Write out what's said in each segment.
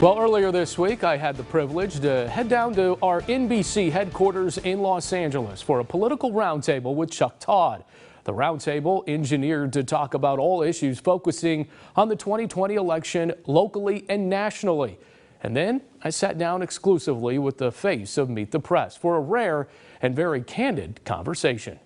Well, earlier this week, I had the privilege to head down to our NBC headquarters in Los Angeles for a political roundtable with Chuck Todd. The roundtable engineered to talk about all issues focusing on the 2020 election locally and nationally. And then I sat down exclusively with the face of Meet the Press for a rare and very candid conversation.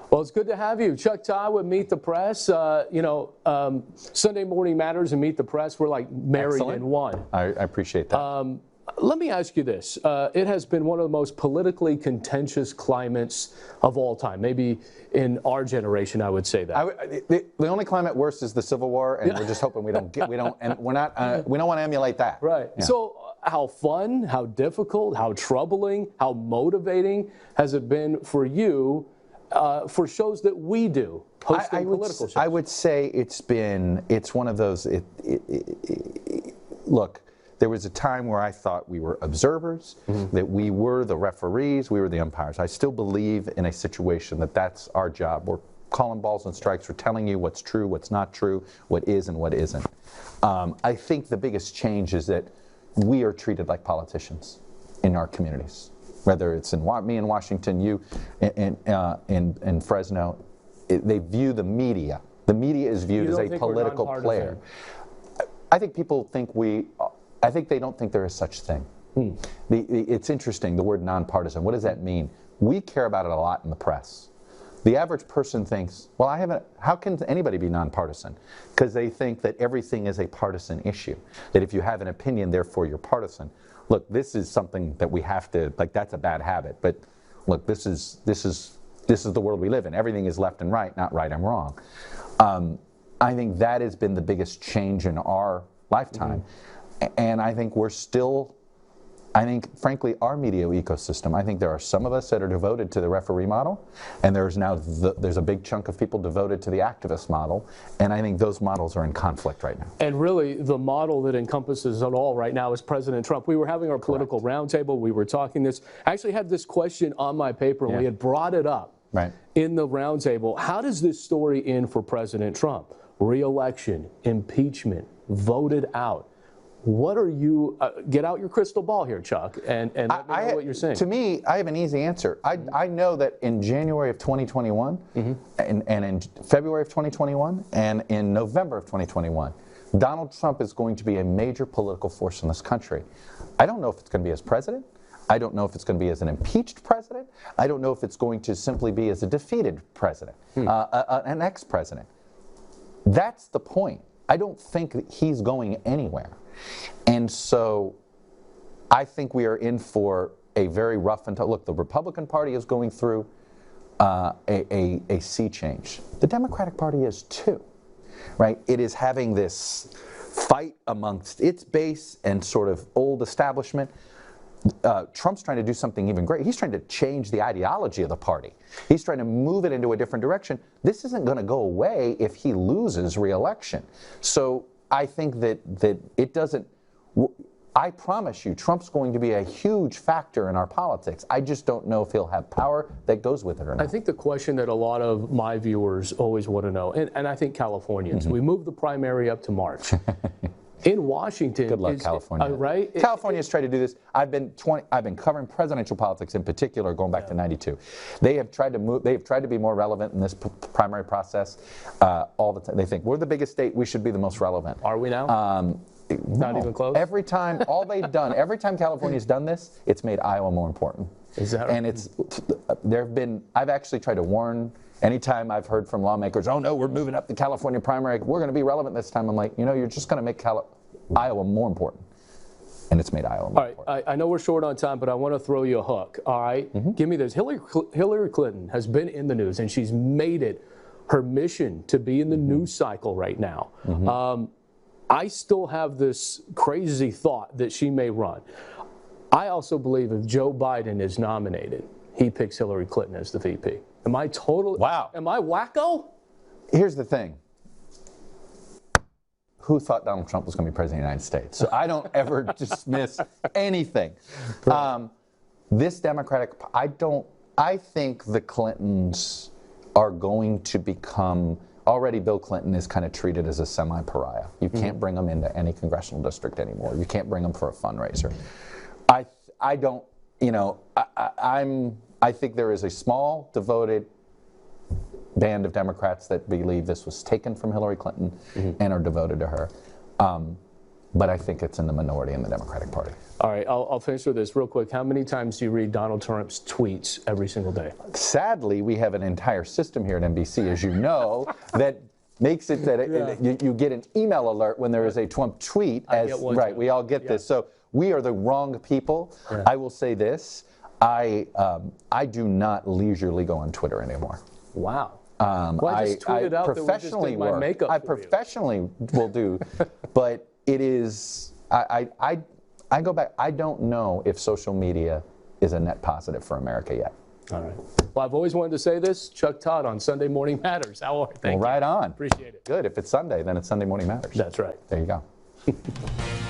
Well, it's good to have you. Chuck Todd with Meet the Press. Sunday Morning Matters and Meet the Press, we're like married in one. I appreciate that. Let me ask you this. It has been one of the most politically contentious climates of all time. Maybe in our generation, I would say that. The only climate worse is the Civil War, and we're just hoping we don't want to emulate that. Right. Yeah. So how fun, how difficult, how troubling, how motivating has it been for you for shows that we do, hosting political shows? I would say it's one of those, look, there was a time where I thought we were observers, that we were the referees, we were the umpires. I still believe in a situation that that's our job. We're calling balls and strikes, we're telling you what's true, what's not true, what is and what isn't. I think the biggest change is that we are treated like politicians in our communities. Whether it's me in Washington, you in Fresno, they view the media. The media is viewed as a political player. I think people think I think they don't think there is such thing. It's interesting, the word nonpartisan. What does that mean? We care about it a lot in the press. The average person thinks, well, how can anybody be nonpartisan? Because they think that everything is a partisan issue. That if you have an opinion, therefore you're partisan. Look, this is something that we have to, that's a bad habit. But look, this is the world we live in. Everything is left and right, not right and wrong. I think that has been the biggest change in our lifetime. And I think frankly, our media ecosystem, I think there are some of us that are devoted to the referee model, and there's a big chunk of people devoted to the activist model, and I think those models are in conflict right now. And really, the model that encompasses it all right now is President Trump. We were having our political roundtable, we were talking this. I actually had this question on my paper, and we had brought it up in the roundtable. How does this story end for President Trump? Re-election, impeachment, voted out. What are you, get out your crystal ball here, Chuck, and let me know what you're saying. To me, I have an easy answer. I know that in January of 2021, and in February of 2021, and in November of 2021, Donald Trump is going to be a major political force in this country. I don't know if it's going to be as president. I don't know if it's going to be as an impeached president. I don't know if it's going to simply be as a defeated president, an ex-president. That's the point. I don't think that he's going anywhere. And so I think we are in for a very rough and tough. Look, the Republican Party is going through a sea change. The Democratic Party is too, right? It is having this fight amongst its base and sort of old establishment. Trump's trying to do something even great. He's trying to change the ideology of the party. He's trying to move it into a different direction. This isn't going to go away if he loses re-election. So I think that it doesn't, I promise you, Trump's going to be a huge factor in our politics. I just don't know if he'll have power that goes with it or not. I think the question that a lot of my viewers always want to know, and I think Californians, we moved the primary up to March. In Washington, good luck, California. Right? California's tried to do this. I've been covering presidential politics in particular, going back to '92. They have tried to move. They have tried to be more relevant in this primary process all the time. They think we're the biggest state. We should be the most relevant. Are we now? Not even close. Every time, every time California's done this, it's made Iowa more important. Is that right? And I've actually tried to warn. Anytime I've heard from lawmakers, oh no, we're moving up the California primary, we're going to be relevant this time. I'm like, you're just going to make Iowa more important. And it's made Iowa more important. All right, I know we're short on time, but I want to throw you a hook. All right, give me this. Hillary Clinton has been in the news, and she's made it her mission to be in the news cycle right now. I still have this crazy thought that she may run. I also believe if Joe Biden is nominated, he picks Hillary Clinton as the VP. Am I totally? Wow. Am I wacko? Here's the thing. Who thought Donald Trump was going to be president of the United States? So I don't ever dismiss anything. Right. This Democratic, I think the Clintons are going to become already Bill Clinton is kind of treated as a semi-pariah. You can't bring him into any congressional district anymore. You can't bring him for a fundraiser. I don't, you know, I think there is a small, devoted band of Democrats that believe this was taken from Hillary Clinton and are devoted to her. But I think it's in the minority in the Democratic Party. All right, I'll finish with this real quick. How many times do you read Donald Trump's tweets every single day? Sadly, we have an entire system here at NBC, as you know, that makes it that you get an email alert when there is a Trump tweet. Right, we all get this. So we are the wrong people. Yeah. I will say this. I do not leisurely go on Twitter anymore. Wow. Well, I just tweeted out professionally that we just did my makeup I professionally will do, but it is, I go back, I don't know if social media is a net positive for America yet. All right. Well, I've always wanted to say this. Chuck Todd on Sunday Morning Matters. How are you? Thank you. Right on. Appreciate it. Good. If it's Sunday, then it's Sunday Morning Matters. That's right. There you go.